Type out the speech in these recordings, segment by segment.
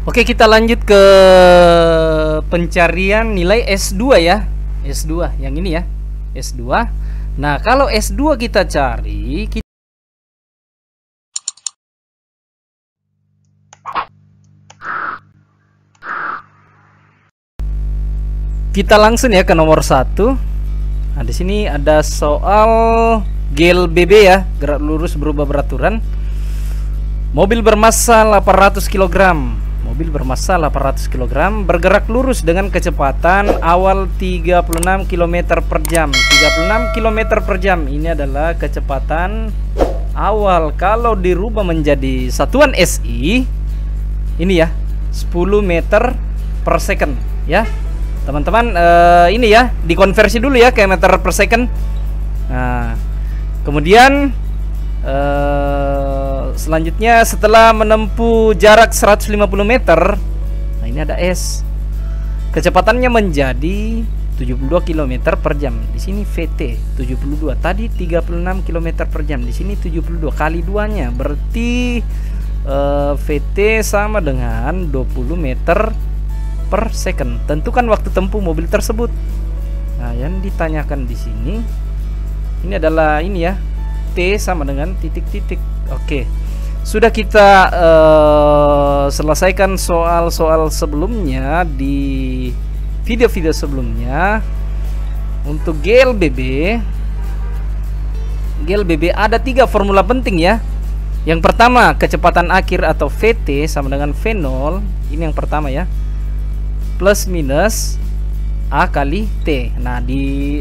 Oke, kita lanjut ke pencarian nilai S2 ya. S2 yang ini ya. S2. Nah, kalau S2 kita cari, kita langsung ya ke nomor 1. Nah, di sini ada soal GLBB ya, gerak lurus berubah beraturan. Mobil bermassa 800 kg. Mobil bermassa 800 kg bergerak lurus dengan kecepatan awal 36 km per jam. 36 km per jam ini adalah kecepatan awal. Kalau dirubah menjadi satuan SI, ini ya, 10 meter per second ya. Teman-teman, ini ya, dikonversi dulu ya ke meter per second. Nah, kemudian selanjutnya setelah menempuh jarak 150 meter, nah ini ada S. Kecepatannya menjadi 72 km per jam. Di sini VT 72. Tadi 36 km per jam. Di sini 72 kali duanya. Berarti VT sama dengan 20 meter per second. Tentukan waktu tempuh mobil tersebut. Nah, yang ditanyakan di sini ini adalah ini ya, T sama dengan titik-titik. Oke, sudah kita selesaikan soal-soal sebelumnya di video-video sebelumnya. Untuk GLBB ada 3 formula penting ya. Yang pertama, kecepatan akhir atau VT sama dengan V0. Ini yang pertama ya, plus minus A kali T. Nah, di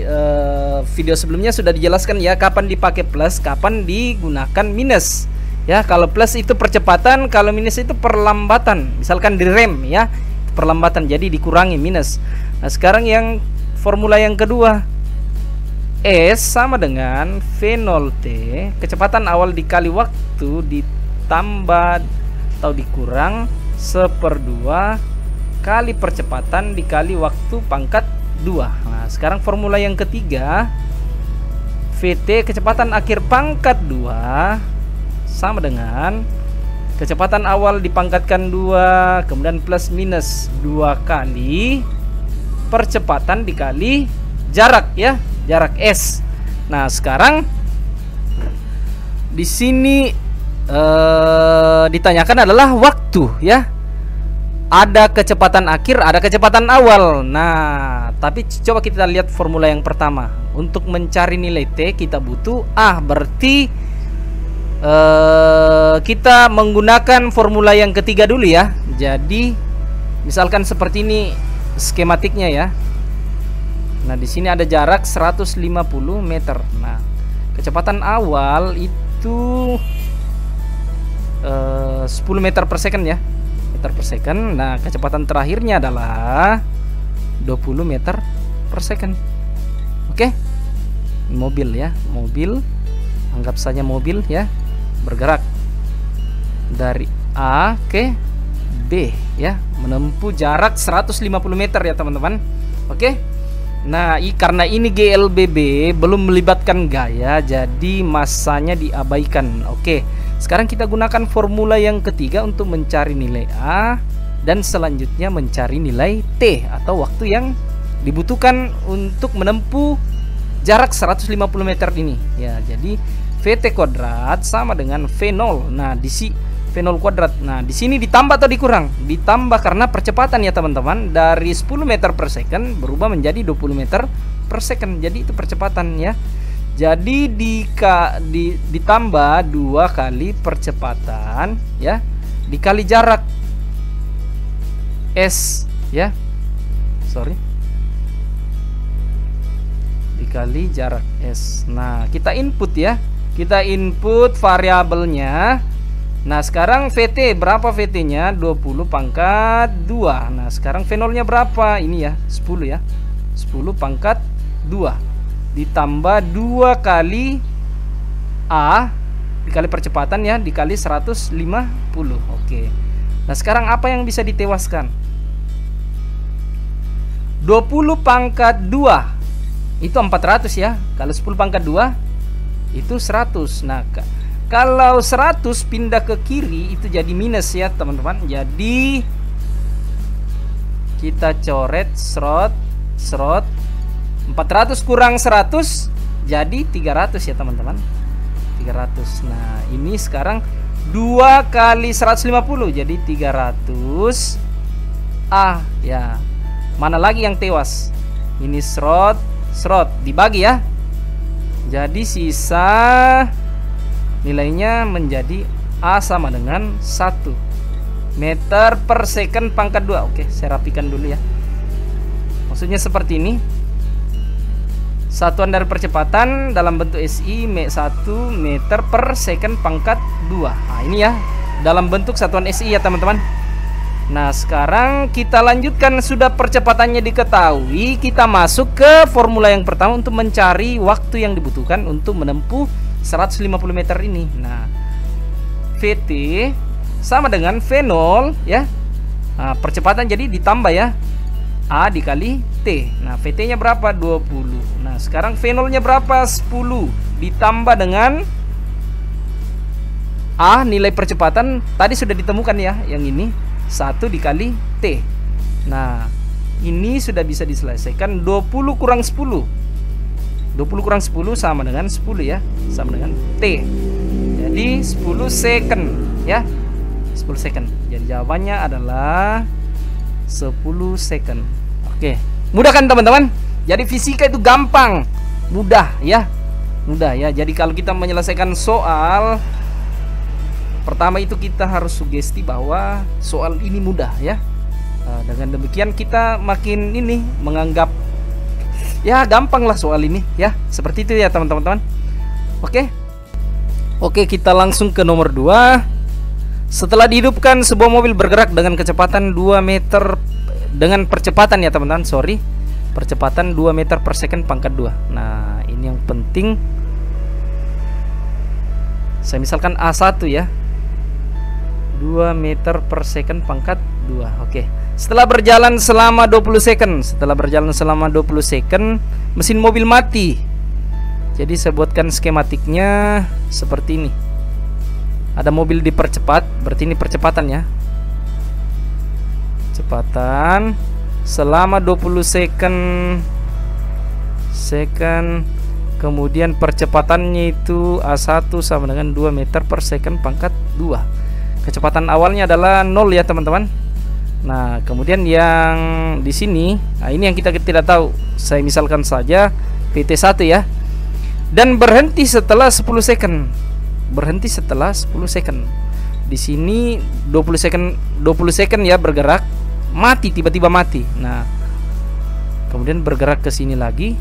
video sebelumnya sudah dijelaskan ya, kapan dipakai plus, kapan digunakan minus. Ya, kalau plus itu percepatan, kalau minus itu perlambatan. Misalkan di rem ya, perlambatan, jadi dikurangi minus. Nah, sekarang yang formula yang kedua, S sama dengan V0T, kecepatan awal dikali waktu ditambah atau dikurang 1/2 kali percepatan dikali waktu pangkat 2. Nah, sekarang formula yang ketiga, VT kecepatan akhir pangkat 2 sama dengan kecepatan awal dipangkatkan 2 kemudian plus minus 2 kali percepatan dikali jarak ya, jarak S. Nah, sekarang di sini ditanyakan adalah waktu ya. Ada kecepatan akhir, ada kecepatan awal. Nah, tapi coba kita lihat formula yang pertama. Untuk mencari nilai T kita butuh A. Berarti kita menggunakan formula yang ketiga dulu ya. Jadi misalkan seperti ini skematiknya ya. Nah, di sini ada jarak 150 meter. Nah, kecepatan awal itu 10 meter per second ya, meter per second. Nah, kecepatan terakhirnya adalah 20 meter per second. Oke, mobil ya, mobil, anggap saja mobil ya, bergerak dari A ke B ya, menempuh jarak 150 meter ya teman-teman. Oke. Nah, karena ini GLBB belum melibatkan gaya, jadi masanya diabaikan. Oke, sekarang kita gunakan formula yang ketiga untuk mencari nilai A dan selanjutnya mencari nilai T atau waktu yang dibutuhkan untuk menempuh jarak 150 meter ini ya. Jadi VT kuadrat sama dengan V0. Nah, di sini V0 kuadrat. Nah, di sini ditambah atau dikurang? Ditambah karena percepatan ya teman-teman, dari 10 meter per second berubah menjadi 20 meter per second. Jadi itu percepatan ya. Jadi ditambah 2 kali percepatan ya, dikali jarak S ya. Dikali jarak S. Nah, kita input ya. Kita input variabelnya. Nah, sekarang VT berapa VT-nya? 20 pangkat 2. Nah, sekarang V0-nya berapa? Ini ya, 10 ya. 10 pangkat 2 ditambah 2 kali A dikali percepatan ya, dikali 150. Oke. Nah, sekarang apa yang bisa ditewaskan? 20 pangkat 2 itu 400 ya. Kalau 10 pangkat 2 itu 100. Nah, kalau 100 pindah ke kiri itu jadi minus ya teman-teman. Jadi Kita coret serot 400 kurang 100 jadi 300 ya teman-teman. 300. Nah, ini sekarang 2 kali 150 jadi 300 A ya. Mana lagi yang tewas? Ini serot dibagi ya. Jadi sisa nilainya menjadi A sama dengan 1 meter per second pangkat 2. Oke, saya rapikan dulu ya. Maksudnya seperti ini. Satuan dari percepatan dalam bentuk SI 1 meter per second pangkat 2. Nah, ini ya dalam bentuk satuan SI ya teman-teman. Nah, sekarang kita lanjutkan. Sudah percepatannya diketahui, kita masuk ke formula yang pertama untuk mencari waktu yang dibutuhkan untuk menempuh 150 meter ini. Nah, VT sama dengan V0 ya. Nah, percepatan jadi ditambah ya, A dikali T. Nah, VT nya berapa? 20. Nah, sekarang V0 nya berapa? 10 ditambah dengan A, nilai percepatan tadi sudah ditemukan ya, yang ini 1 dikali T. Nah, ini sudah bisa diselesaikan. 20 kurang 10 20 kurang 10 sama dengan 10 ya, sama dengan T. Jadi 10 second ya, 10 second. Jadi jawabannya adalah 10 second. Oke, mudah kan teman-teman? Jadi fisika itu gampang, mudah ya. Jadi kalau kita menyelesaikan soal pertama itu kita harus sugesti bahwa soal ini mudah ya. Dengan demikian kita makin ini menganggap ya gampang lah soal ini ya. Seperti itu ya teman-teman. Oke, kita langsung ke nomor 2. Setelah dihidupkan sebuah mobil bergerak dengan kecepatan 2 meter dengan percepatan ya teman-teman, percepatan 2 meter per second pangkat 2. Nah, ini yang penting. Saya misalkan A1 ya, 2 meter per second pangkat 2. Oke. Setelah berjalan selama 20 second, mesin mobil mati. Jadi saya buatkan skematiknya seperti ini. Ada mobil dipercepat, berarti ini percepatan ya. Kecepatan selama 20 second. Kemudian percepatannya itu A1 sama dengan 2 meter per second pangkat 2. Kecepatan awalnya adalah 0 ya teman-teman. Nah, kemudian yang di sini, nah ini yang kita tidak tahu. Saya misalkan saja PT1 ya. Dan berhenti setelah 10 second. Di sini 20 second ya bergerak, mati, tiba-tiba mati. Nah, kemudian bergerak ke sini lagi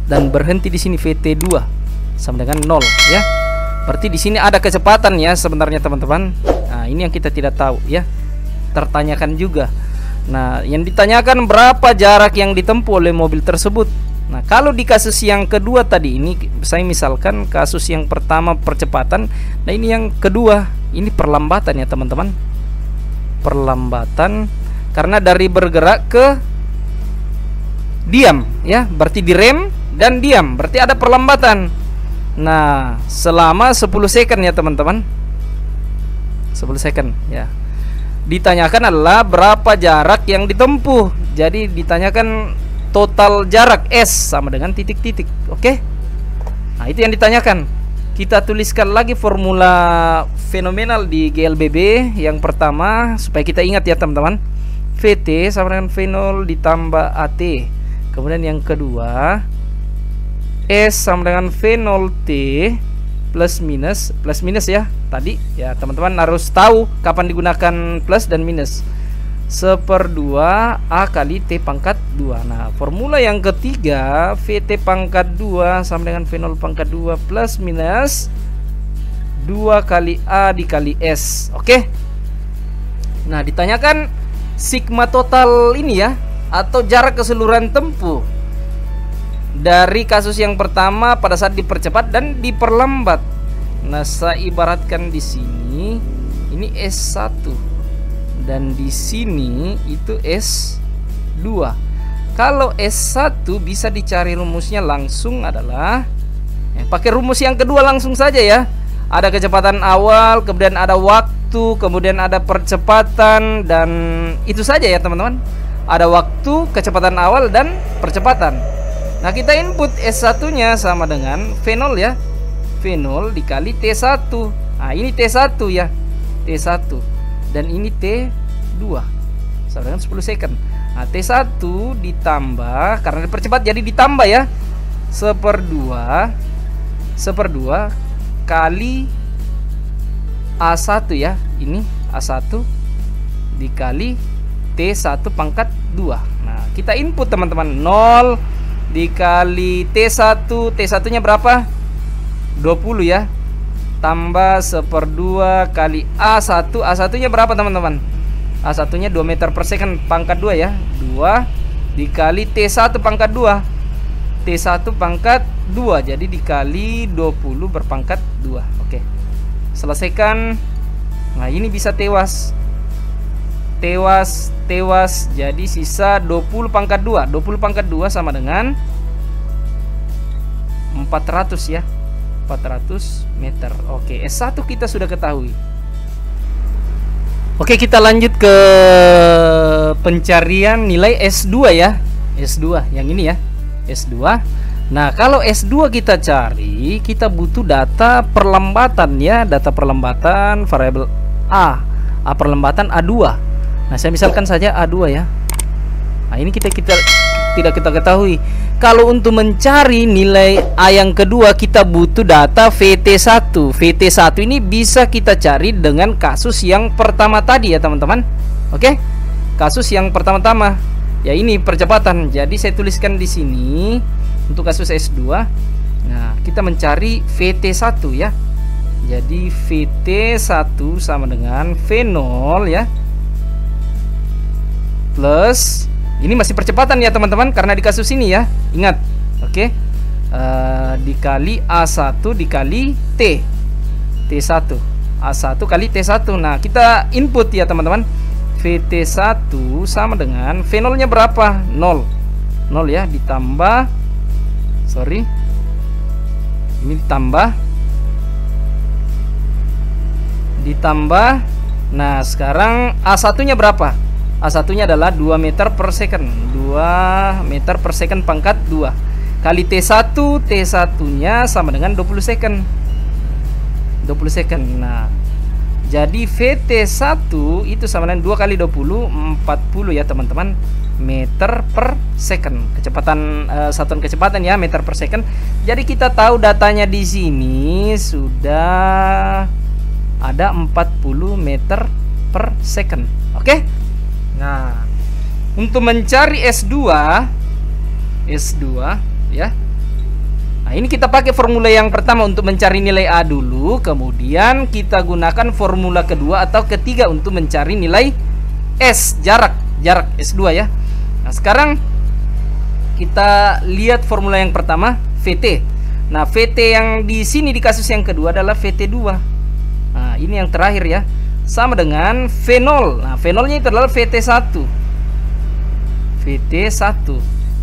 dan berhenti di sini VT2 sama dengan 0 ya. Berarti di sini ada kecepatan ya sebenarnya teman-teman. Nah, ini yang kita tidak tahu ya. Tertanyakan juga. Nah, yang ditanyakan berapa jarak yang ditempuh oleh mobil tersebut. Nah, kalau di kasus yang kedua tadi ini, saya misalkan kasus yang pertama percepatan, nah ini yang kedua ini perlambatan ya teman-teman. Perlambatan karena dari bergerak ke diam ya, berarti direm dan diam, berarti ada perlambatan. Nah, selama 10 second ya teman-teman. 10 second ya. Ditanyakan adalah berapa jarak yang ditempuh. Jadi ditanyakan total jarak S sama dengan titik-titik. Oke. Nah, itu yang ditanyakan. Kita tuliskan lagi formula fenomenal di GLBB. Yang pertama supaya kita ingat ya teman-teman, VT sama dengan V0 ditambah AT. Kemudian yang kedua, S sama dengan V0T plus minus ya. Tadi ya teman-teman harus tahu kapan digunakan plus dan minus. 1/2 A kali T pangkat 2. Nah, formula yang ketiga, VT pangkat 2 sama dengan V0 pangkat 2 plus minus 2 kali A dikali S. Oke. Nah, ditanyakan sigma total ini ya, atau jarak keseluruhan tempuh dari kasus yang pertama pada saat dipercepat dan diperlambat. Nah, saya ibaratkan di sini ini S1 dan di sini itu S2. Kalau S1 bisa dicari rumusnya langsung adalah pakai rumus yang kedua langsung saja ya. Ada kecepatan awal, kemudian ada waktu waktu, kemudian ada percepatan, dan itu saja ya teman-teman. Ada waktu, kecepatan awal, dan percepatan. Nah, kita input S1 nya sama dengan V0 ya. V0 dikali T1. Nah, ini T1 ya, T1. Dan ini T2 sama dengan 10 second. Nah, T1 ditambah, karena dipercepat jadi ditambah ya, 1/2 kali A1 ya. Ini A1 dikali T1 pangkat 2. Nah, kita input teman-teman, 0 dikali T1. T1 nya berapa? 20 ya. Tambah 1/2 kali A1. A1 nya berapa teman-teman? A1 nya 2 meter per second pangkat 2 ya. 2 dikali T1 pangkat 2. T1 pangkat 2, jadi dikali 20 berpangkat 2. Oke, selesaikan. Nah, ini bisa tewas. Jadi sisa 20 pangkat 2. 20 pangkat 2 sama dengan 400 ya, 400 meter. Oke, S1 kita sudah ketahui. Oke, kita lanjut ke pencarian nilai S2 ya. S2 yang ini ya, S2. Nah, kalau S2 kita cari, kita butuh data perlambatan ya, data perlambatan variabel A perlambatan A2. Nah, saya misalkan saja A2 ya. Nah, ini kita tidak kita ketahui. Kalau untuk mencari nilai A yang kedua, kita butuh data VT1. VT1 ini bisa kita cari dengan kasus yang pertama tadi ya teman-teman. Oke, kasus yang pertama-tama ya, ini percepatan. Jadi saya tuliskan di sini untuk kasus S2. Nah, kita mencari VT1 ya. Jadi VT1 sama dengan V0 ya, plus ini masih percepatan ya teman-teman, karena di kasus ini ya, ingat. Oke, dikali A1 dikali T1. A1 kali T1. Nah, kita input ya teman-teman. VT1 sama dengan V0 nya berapa? 0 ya, ditambah, sorry, ini ditambah. Nah, sekarang A1 nya berapa? A1 nya adalah 2 meter per second. 2 meter per second pangkat 2 kali T1. T1 nya sama dengan 20 second. 20 second. Nah, jadi VT1 itu sama dengan 2 kali 20, 40 ya teman-teman, meter per second. Kecepatan, satuan kecepatan ya, meter per second. Jadi kita tahu datanya di sini sudah ada 40 meter per second. Oke. Nah, untuk mencari S2 ya. Nah, ini kita pakai formula yang pertama untuk mencari nilai A dulu, kemudian kita gunakan formula kedua atau ketiga untuk mencari nilai S, jarak S2 ya. Nah, sekarang kita lihat formula yang pertama, VT. Nah, VT yang di sini di kasus yang kedua adalah VT2. Nah, ini yang terakhir ya, sama dengan V0. Nah, V0 nya itu adalah VT1.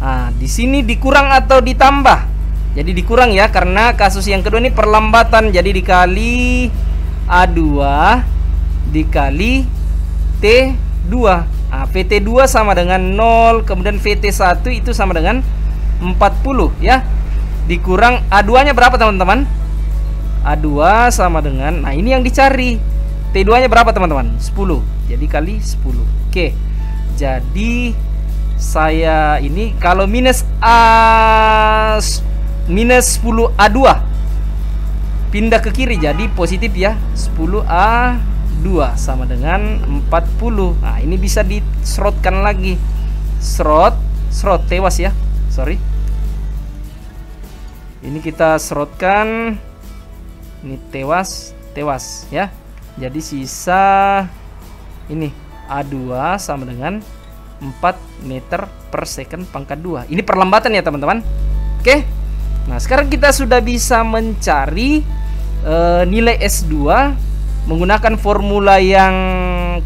Nah, di sini dikurang atau ditambah? Jadi dikurang ya, karena kasus yang kedua ini perlambatan. Jadi dikali A2 dikali T2. Nah, VT2 sama dengan 0, kemudian VT1 itu sama dengan 40 ya. Dikurang A2 nya berapa teman-teman? A2 sama dengan, nah ini yang dicari. T2 nya berapa teman-teman? 10. Jadi kali 10. Oke. Jadi saya ini kalau minus 10 A2 pindah ke kiri jadi positif ya, 10 A2 sama dengan 40. Nah, ini bisa diserotkan lagi. Serot tewas ya. Sorry. Ini kita serotkan. Ini tewas ya. Jadi sisa ini A2 sama dengan 4 meter per second pangkat 2. Ini perlambatan ya teman-teman. Oke. Nah, sekarang kita sudah bisa mencari nilai S2 menggunakan formula yang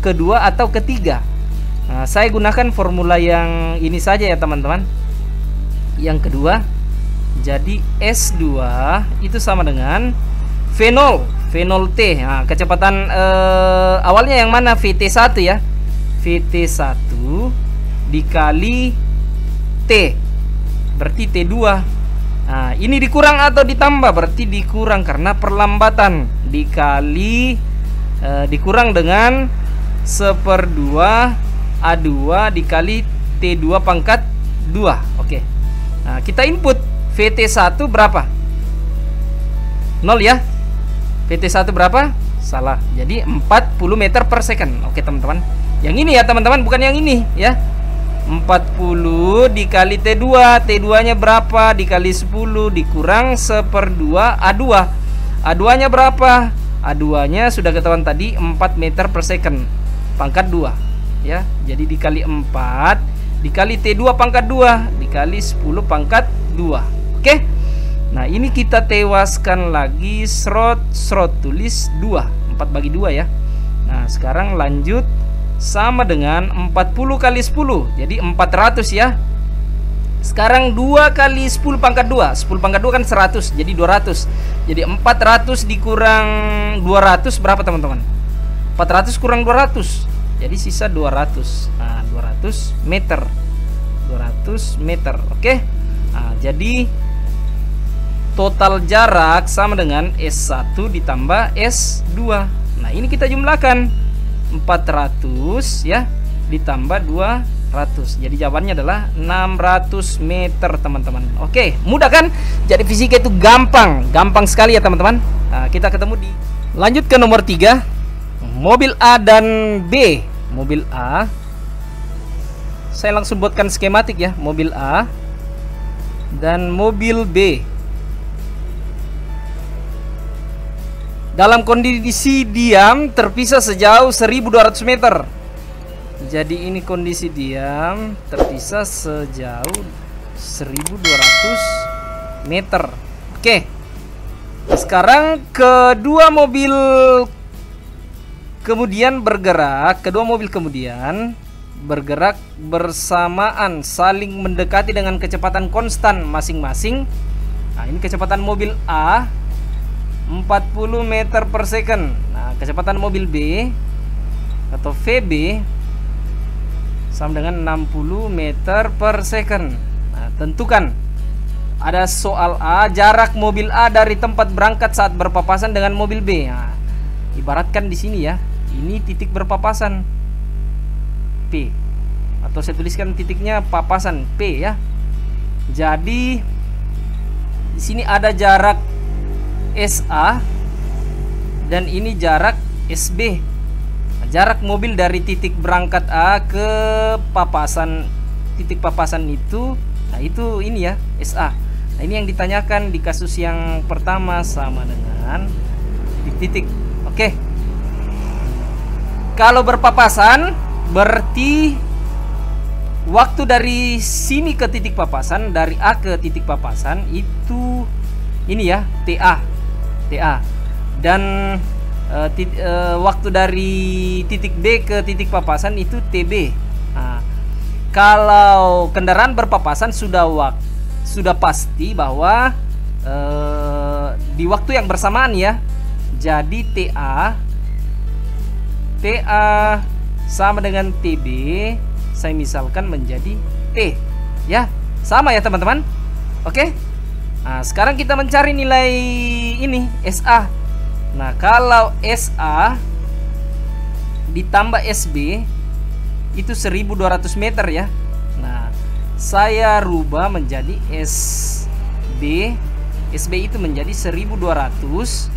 kedua atau ketiga. Nah, saya gunakan formula yang ini saja ya teman-teman, yang kedua. Jadi S2 itu sama dengan V0 V0T. Nah, kecepatan awalnya yang mana? VT1 ya. VT1 dikali T, berarti T2. Nah, ini dikurang atau ditambah? Berarti dikurang karena perlambatan. Dikali dikurang dengan 1/2 A2 dikali T2 pangkat 2. Oke. Nah, kita input VT1 berapa? 0 ya. VT1 berapa? Salah. Jadi 40 meter per second. Oke teman-teman. Yang ini ya teman-teman, bukan yang ini ya. 40 dikali T2. T2 nya berapa? Dikali 10 dikurang 1/2 A2. A2 nya berapa? A2 nya sudah ketahuan tadi 4 meter per second pangkat 2 ya. Jadi dikali 4 dikali T2 pangkat 2 dikali 10 pangkat 2. Oke. Nah, ini kita tewaskan lagi, serot tulis 2, 4 bagi 2 ya. Nah, sekarang lanjut, sama dengan 40 kali 10, jadi 400 ya. Sekarang 2 kali 10 pangkat 2, 10 pangkat 2 kan 100, jadi 200. Jadi 400 dikurang 200 berapa teman-teman? 400 kurang 200, jadi sisa 200. Nah, 200 meter. 200 meter, oke. Nah, jadi total jarak sama dengan S1 ditambah S2. Nah, ini kita jumlahkan 400 ya ditambah 200. Jadi jawabannya adalah 600 meter teman-teman. Oke, mudah kan? Jadi fisika itu gampang sekali ya teman-teman. Nah, kita ketemu di lanjut ke nomor 3. Mobil A dan B. Mobil A, saya langsung buatkan skematik ya. Mobil A dan mobil B dalam kondisi diam terpisah sejauh 1200 meter. Jadi ini kondisi diam terpisah sejauh 1200 meter. Oke. Sekarang kedua mobil kemudian bergerak bersamaan, saling mendekati dengan kecepatan konstan masing-masing. Nah, ini kecepatan mobil A 40 meter per second. Nah, kecepatan mobil B atau VB sama dengan 60 meter per second. Nah, tentukan. Ada soal A, jarak mobil A dari tempat berangkat saat berpapasan dengan mobil B. Nah, ibaratkan di sini ya, ini titik berpapasan P, atau saya tuliskan titiknya papasan P ya. Jadi di sini ada jarak SA dan ini jarak SB. Nah, jarak mobil dari titik berangkat A ke papasan, titik papasan itu, nah itu ini ya SA. Nah, ini yang ditanyakan di kasus yang pertama sama dengan titik. Oke. Kalau berpapasan berarti waktu dari sini ke titik papasan, dari A ke titik papasan itu ini ya TA. Dan waktu dari titik B ke titik papasan itu TB. Nah, kalau kendaraan berpapasan sudah pasti bahwa di waktu yang bersamaan ya. Jadi TA sama dengan TB, saya misalkan menjadi T ya, sama ya teman-teman. Oke. Nah, sekarang kita mencari nilai ini SA. Nah, kalau SA ditambah SB itu 1200 meter ya. Nah, saya rubah menjadi SB. SB itu menjadi 1200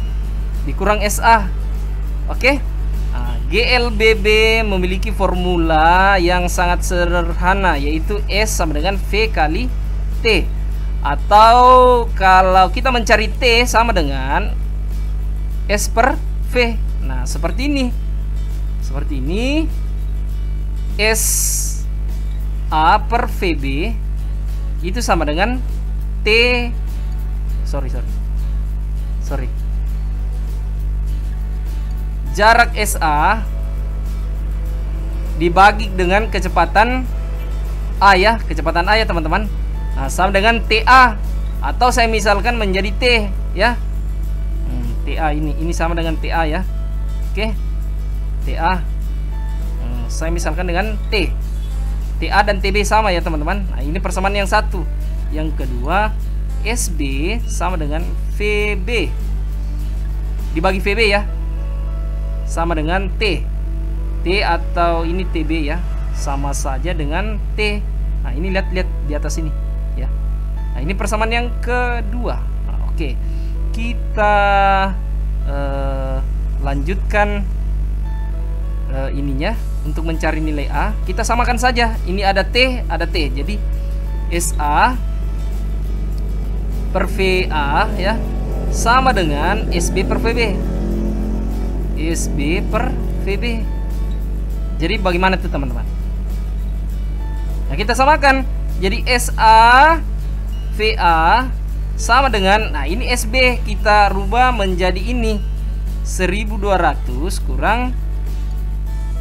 dikurang SA. Oke. Nah, GLBB memiliki formula yang sangat sederhana, yaitu S sama dengan V kali T. Atau kalau kita mencari T sama dengan S per V. Nah, seperti ini. Seperti ini. S A per VB itu sama dengan T. Sorry. Jarak SA dibagi dengan kecepatan A ya, kecepatan A ya teman-teman. Nah, sama dengan TA, atau saya misalkan menjadi T ya. T TA ini sama dengan TA ya. Oke. TA. Saya misalkan dengan T. TA dan TB sama ya teman-teman. Nah, ini persamaan yang satu. Yang kedua, SB sama dengan VB. Dibagi VB ya. Sama dengan T. T atau ini TB ya. Sama saja dengan T. Nah, ini lihat di atas ini ya. Nah, ini persamaan yang kedua. Nah, oke. Kita lanjutkan ininya untuk mencari nilai A. Kita samakan saja. Ini ada T, ada T. Jadi SA per VA ya sama dengan SB per VB. SB per VB. Jadi bagaimana tuh teman-teman? Nah, kita samakan. Jadi SA VA sama dengan, nah ini SB kita rubah menjadi ini 1200 kurang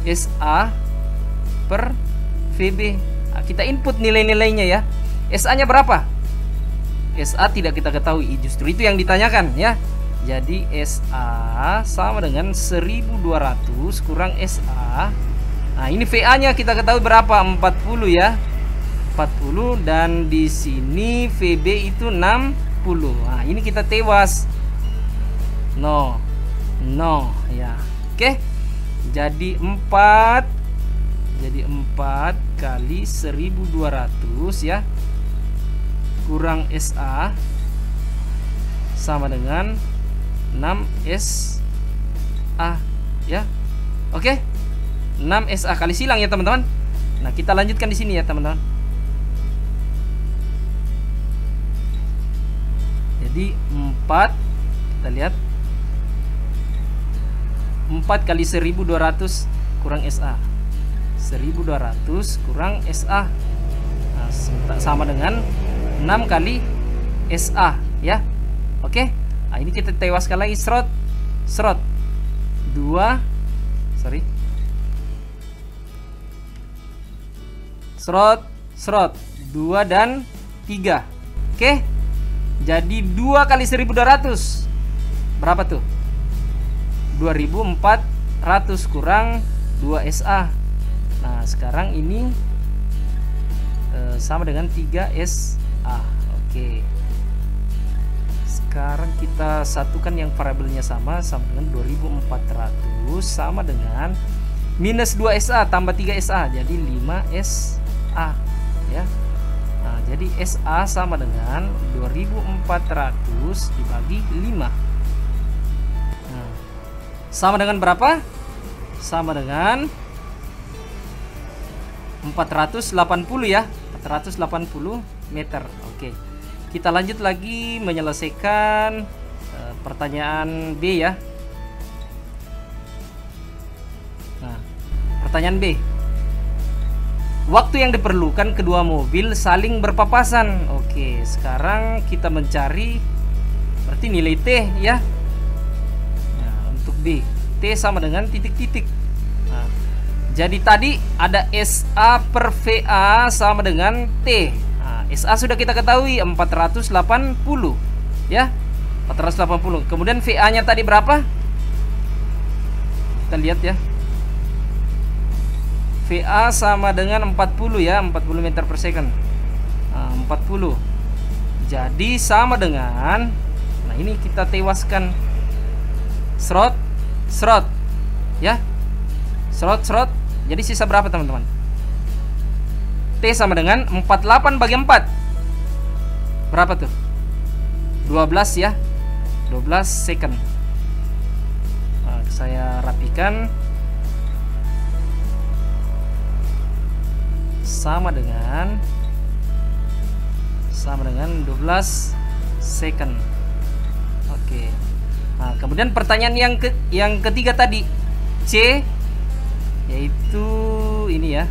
SA per VB. Nah, kita input nilai-nilainya ya. SA nya berapa? SA tidak kita ketahui, justru itu yang ditanyakan ya. Jadi SA sama dengan 1200 kurang SA. Nah, ini VA nya kita ketahui berapa? 40 ya. 40 dan di sini VB itu 60. Nah, ini kita tewas. No ya. Oke. Jadi 4 kali 1200 ya kurang SA sama dengan 6 SA ya. Oke. 6 SA kali silang ya teman-teman. Nah, kita lanjutkan di sini ya teman-teman. Jadi 4, kita lihat 4 kali 1200 kurang SA. 1200 kurang SA. Nah, sama dengan 6 kali SA ya. Oke. Nah, ini kita tewaskan lagi serot 2 dan 3. Oke. Jadi 2 kali 1200 berapa tuh? 2400 kurang 2 SA. Nah, sekarang ini sama dengan 3 SA. Oke. Sekarang kita satukan yang variabelnya sama dengan 2400 sama dengan minus 2 SA tambah 3 SA, jadi 5 SA ya. Nah, jadi SA sama dengan 2400 dibagi 5. Nah, sama dengan berapa? Sama dengan 480 ya. 480 meter. Oke. Kita lanjut lagi menyelesaikan pertanyaan B ya. Nah, pertanyaan B. Waktu yang diperlukan kedua mobil saling berpapasan. Oke, sekarang kita mencari berarti nilai T ya. Nah, untuk B, T sama dengan titik-titik. Nah, jadi tadi ada SA per VA sama dengan T. Nah, SA sudah kita ketahui 480 ya. 480. Kemudian VA-nya tadi berapa? Kita lihat ya. VA sama dengan 40 ya, 40 meter per second. Nah, 40. Jadi sama dengan, nah ini kita tewaskan serot ya. Serot. Jadi sisa berapa teman-teman? T sama dengan 48 bagi 4. Berapa tuh? 12 ya. 12 second. Nah, saya rapikan. Sama dengan 12 second. Oke. Nah, kemudian pertanyaan yang ketiga tadi, C, yaitu ini ya.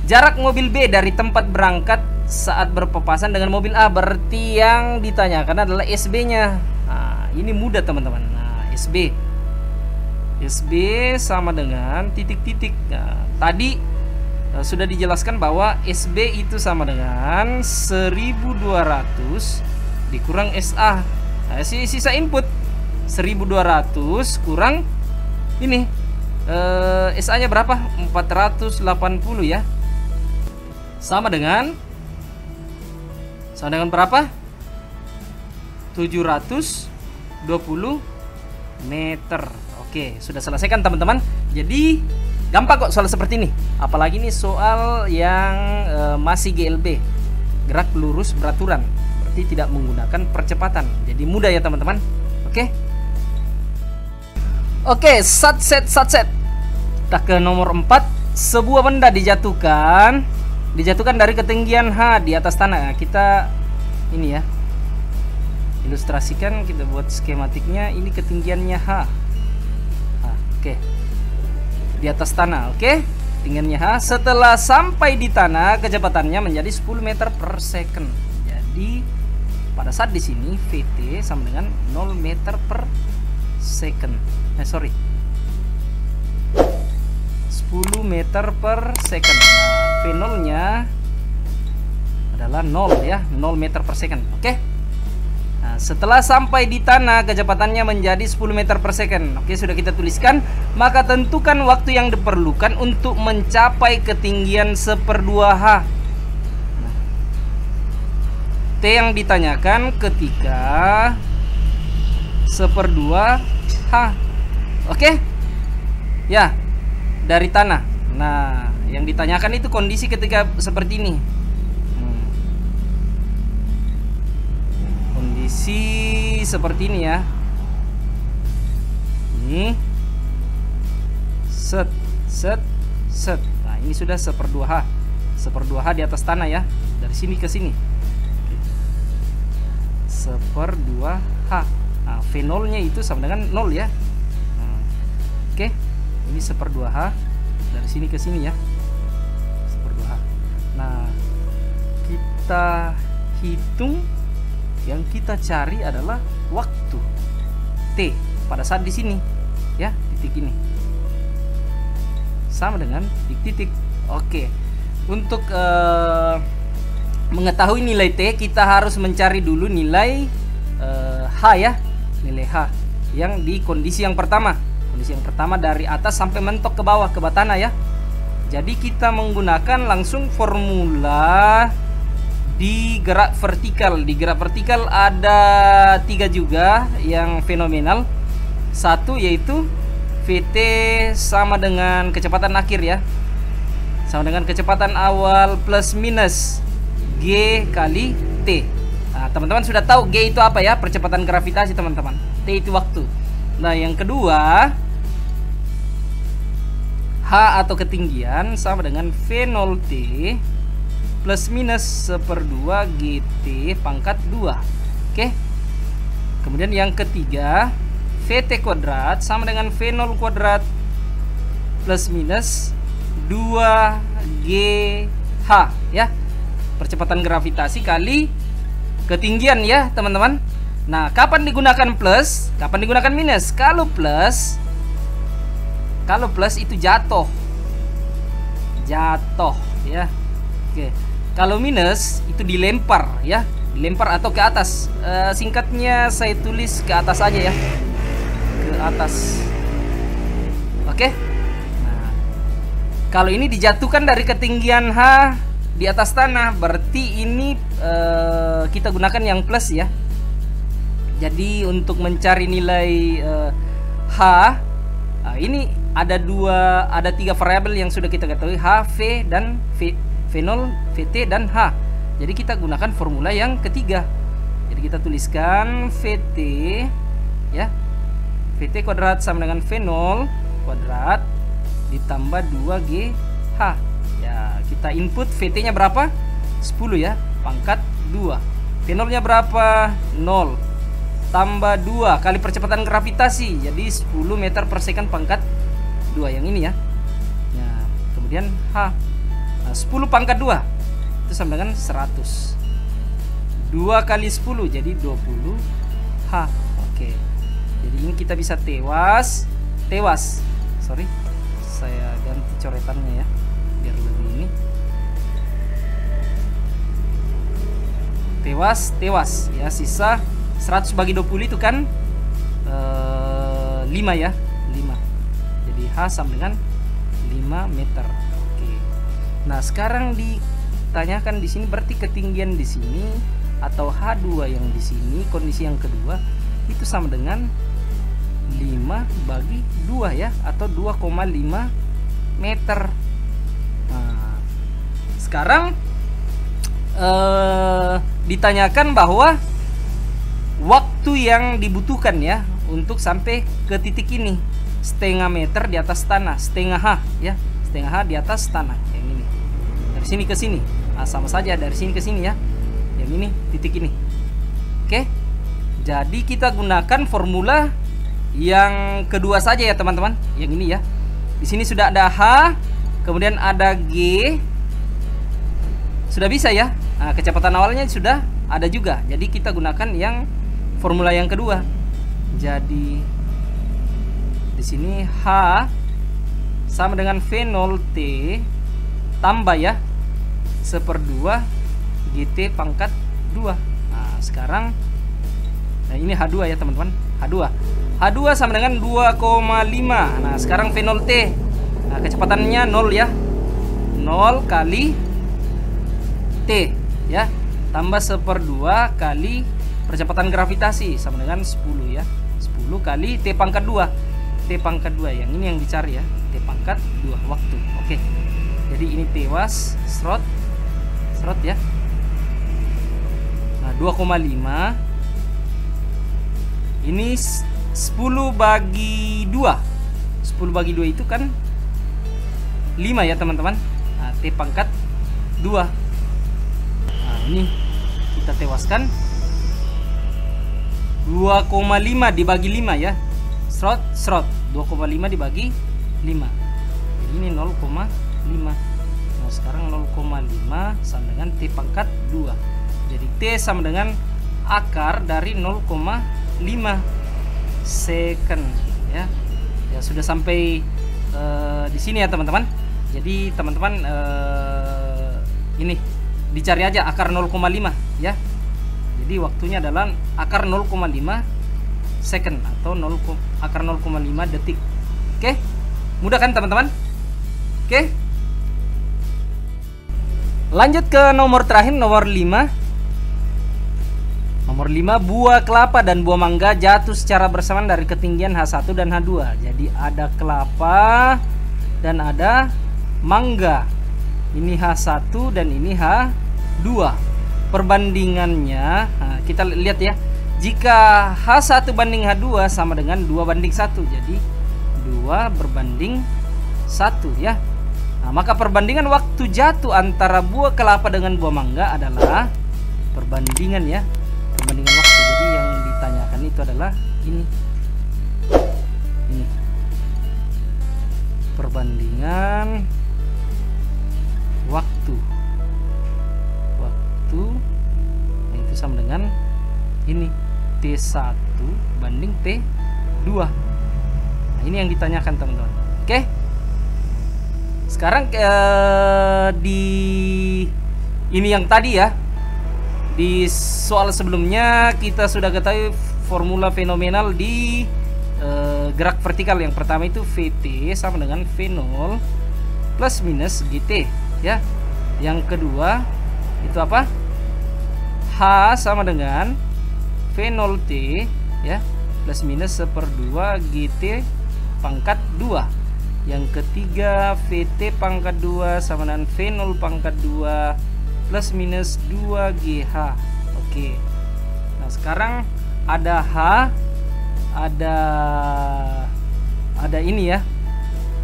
Jarak mobil B dari tempat berangkat saat berpapasan dengan mobil A. Berarti yang ditanyakan adalah SB-nya. Nah, ini mudah teman-teman. Nah, SB sama dengan titik-titik. Nah, tadi sudah dijelaskan bahwa SB itu sama dengan 1200 dikurang SA. Nah, sisa input 1200 kurang ini SA nya berapa? 480 ya. Sama dengan berapa? 720 meter. Oke, sudah selesai kan teman-teman? Jadi gampang kok soal seperti ini. Apalagi nih soal yang masih GLB, gerak lurus beraturan, berarti tidak menggunakan percepatan. Jadi mudah ya teman-teman. Oke, satset. Kita ke nomor 4. Sebuah benda dijatuhkan dari ketinggian H di atas tanah. Nah, kita ini ya, ilustrasikan, kita buat skematiknya. Ini ketinggiannya H. Di atas tanah. Ketinggiannya H. Setelah sampai di tanah, kecepatannya menjadi 10 meter per second. Jadi pada saat di sini VT sama dengan 0 meter per second. 10 meter per second. Nah, V0 nya adalah 0 ya, 0 meter per second. Nah, setelah sampai di tanah, kecepatannya menjadi 10 meter per second. Sudah kita tuliskan. Maka tentukan waktu yang diperlukan untuk mencapai ketinggian 1/2 H. T yang ditanyakan ketika 1/2 H. Ya, dari tanah. Nah, yang ditanyakan itu kondisi ketika seperti ini. Kondisi seperti ini ya. Ini set. Nah, ini sudah 1/2 H. 1/2 H di atas tanah ya. Dari sini ke sini. 1/2 H. Nah, V0 nya itu sama dengan 0 ya. Ini 1/2 H dari sini ke sini ya, 1/2 H. Nah, kita hitung, yang kita cari adalah waktu T pada saat di sini ya, titik ini sama dengan titik. Untuk mengetahui nilai T, kita harus mencari dulu nilai H ya, nilai H yang di kondisi yang pertama. Kondisi yang pertama dari atas sampai mentok ke bawah ke tanah ya. Jadi kita menggunakan langsung formula di gerak vertikal. Di gerak vertikal ada 3 juga yang fenomenal. Satu yaitu VT sama dengan kecepatan akhir ya, sama dengan kecepatan awal plus minus G kali T. Nah, teman-teman sudah tahu G itu apa ya? Percepatan gravitasi teman-teman. T itu waktu. Nah, yang kedua, H atau ketinggian sama dengan V0T plus minus 1/2 GT pangkat 2. Kemudian yang ketiga, VT kuadrat sama dengan V0 kuadrat plus minus 2GH ya. Percepatan gravitasi kali ketinggian ya teman-teman. Nah, kapan digunakan plus, kapan digunakan minus? Kalau plus itu jatuh ya. Kalau minus itu dilempar ya, dilempar atau ke atas. Singkatnya saya tulis ke atas aja ya, ke atas. Nah, kalau ini dijatuhkan dari ketinggian H di atas tanah, berarti ini kita gunakan yang plus ya. Jadi untuk mencari nilai H, ini ada 3 variabel yang sudah kita ketahui, H, V dan V0, VT dan H. Jadi kita gunakan formula yang ketiga. Jadi kita tuliskan VT ya, VT kuadrat sama dengan V0 kuadrat ditambah 2GH ya. Kita input VT nya berapa? 10 ya, pangkat 2. V0 nya berapa? 0 tambah 2 kali percepatan gravitasi, jadi 10 meter per second pangkat 2 yang ini ya. Nah, kemudian H, 10 pangkat 2 itu sama dengan 100. 2 kali 10 jadi 20 H. Jadi ini kita bisa tewas. Sorry, saya ganti coretannya ya biar lebih ini. Tewas ya, sisa 100 bagi 20 itu kan 5 ya, 5. Jadi H sama dengan 5 meter. Oke. Nah, sekarang ditanyakan di sini berarti ketinggian di sini atau H2 yang di sini, kondisi yang kedua itu sama dengan 5 bagi 2 ya, atau 2,5 meter. Nah, sekarang ditanyakan bahwa waktu yang dibutuhkan ya untuk sampai ke titik ini, setengah meter di atas tanah, setengah H ya, setengah H di atas tanah yang ini. Dari sini ke sini, nah, sama saja dari sini ke sini ya, yang ini titik ini. Oke, jadi kita gunakan formula yang kedua saja ya teman-teman, yang ini ya. Di sini sudah ada H, kemudian ada G, sudah bisa ya. Nah, kecepatan awalnya sudah ada juga. Jadi kita gunakan yang formula yang kedua. Jadi di sini H sama dengan V0T tambah ya 1/2 GT pangkat 2. Nah, sekarang ini H2 ya teman-teman. H2 sama dengan 2,5. Nah, sekarang V0T. Nah, kecepatannya 0 ya. 0 kali T ya, tambah 1/2 kali percepatan gravitasi sama dengan 10 ya. 10 kali T pangkat 2. T pangkat 2 yang ini yang dicari ya. T pangkat 2 waktu. Oke. Jadi ini tewas serot ya. Nah, 2,5 ini 10 bagi 2. 10 bagi 2 itu kan 5 ya teman-teman. Nah, T pangkat 2. Nah, ini kita tewaskan 2,5 dibagi 5 ya. Serot 2,5 dibagi 5. Jadi ini 0,5. Nah, sekarang 0,5 sama dengan T pangkat 2. Jadi T sama dengan akar dari 0,5 second ya. Ya sudah sampai di sini ya teman-teman. Jadi teman-teman ini dicari aja akar 0,5 ya. Jadi waktunya adalah akar 0,5 second atau akar 0,5 detik. Oke, mudah kan teman-teman? Oke, lanjut ke nomor terakhir, nomor 5. Nomor 5, buah kelapa dan buah mangga jatuh secara bersamaan dari ketinggian H1 dan H2. Jadi ada kelapa dan ada mangga. Ini H1 dan ini H2. Perbandingannya, nah, kita lihat ya. Jika H1 banding H2 sama dengan 2 banding 1. Jadi 2 berbanding 1 ya. Nah, maka perbandingan waktu jatuh antara buah kelapa dengan buah mangga adalah perbandingan ya. Perbandingan waktu. Jadi yang ditanyakan itu adalah ini. Ini. Perbandingan waktu. Nah, itu sama dengan ini T1 banding T2. Nah, ini yang ditanyakan teman-teman. Oke. Sekarang di ini yang tadi ya. Di soal sebelumnya kita sudah ketahui formula fenomenal di gerak vertikal. Yang pertama itu VT sama dengan V0 plus minus GT ya. Yang kedua itu apa? H sama dengan V0T ya plus minus 1/2 GT pangkat 2. Yang ketiga VT pangkat 2 sama dengan V0 pangkat 2 plus minus 2GH. Oke. Nah, sekarang ada H, ada ini ya.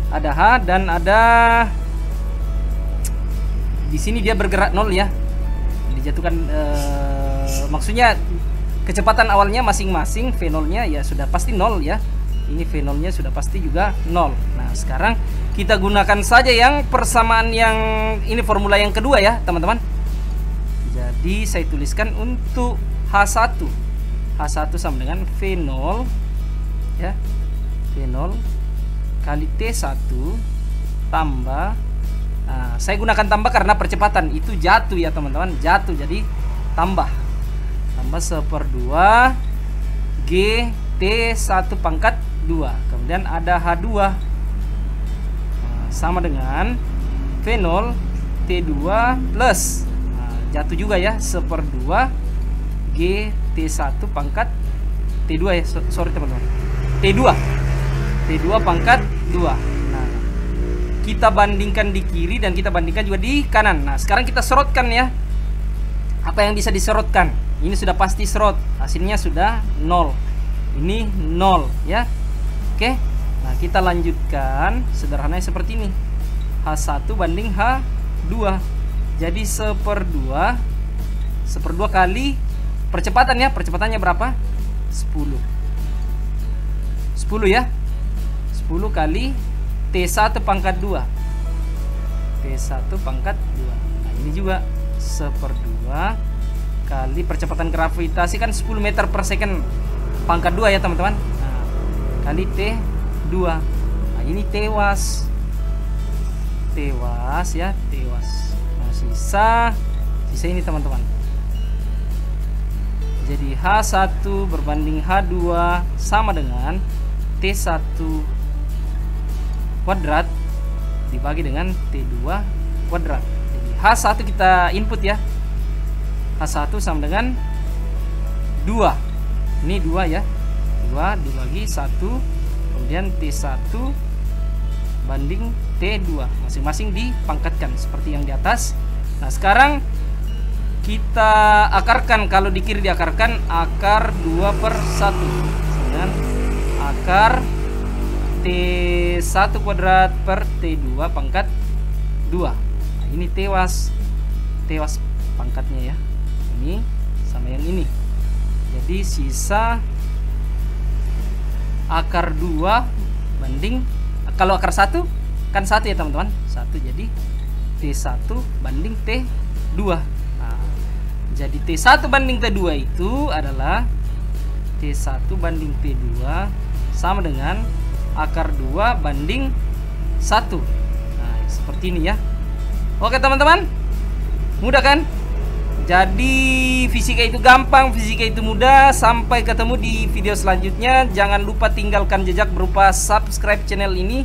Ada H dan ada di sini dia bergerak 0 ya. Dijatuhkan maksudnya kecepatan awalnya masing-masing V0-nya ya sudah pasti 0 ya. Ini V0-nya sudah pasti juga 0. Nah, sekarang kita gunakan saja yang persamaan yang ini formula yang kedua ya, teman-teman. Jadi saya tuliskan untuk H1. H1 sama dengan V0 ya. V0 kali T1 tambah. Nah, saya gunakan tambah karena percepatan itu jatuh ya, teman-teman. Jatuh jadi tambah 1/2 GT1 pangkat 2. Kemudian ada H2. Nah, sama dengan V0 T2 plus jatuh juga ya, 1/2 G T1 pangkat T2 ya, sorry teman-teman, T2 pangkat 2. Nah, kita bandingkan di kiri dan kita bandingkan juga di kanan. Nah, sekarang kita serotkan ya. Apa yang bisa diserotkan? Ini sudah pasti serot, hasilnya sudah 0. Ini 0 ya. Oke. Nah, kita lanjutkan sederhananya seperti ini. H1 banding H2. Jadi 1/2 kali percepatan ya. Percepatannya berapa? 10 ya. 10 kali T1 pangkat 2. T1 pangkat 2. Nah, ini juga 1/2 kali percepatan gravitasi kan 10 meter per second pangkat 2 ya teman-teman. Nah, kali T2. Nah, ini tewas ya, tewas. Nah, sisa ini teman-teman. Jadi H1 berbanding H2 sama dengan T1 kuadrat dibagi dengan T2 kuadrat. Jadi H1 kita input ya. H1 sama dengan 2. Ini 2 ya. 2 dibagi 1. Kemudian T1 banding T2. Masing-masing dipangkatkan seperti yang di atas. Nah, sekarang kita akarkan. Kalau di kiri diakarkan akar 2/1 dengan akar T1 kuadrat per T2 pangkat 2. Nah, ini tewas pangkatnya ya. Ini sama yang ini. Jadi sisa akar 2 banding, kalau akar 1 kan 1 ya teman-teman, 1, jadi T1 banding T2. Nah, jadi T1 banding T2 itu adalah T1 banding T2 sama dengan akar 2 banding 1. Nah, seperti ini ya. Oke teman-teman, mudah kan? Jadi fisika itu gampang, fisika itu mudah. Sampai ketemu di video selanjutnya. Jangan lupa tinggalkan jejak berupa subscribe channel ini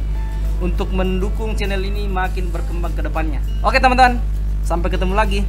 untuk mendukung channel ini makin berkembang ke depannya. Oke teman-teman, sampai ketemu lagi.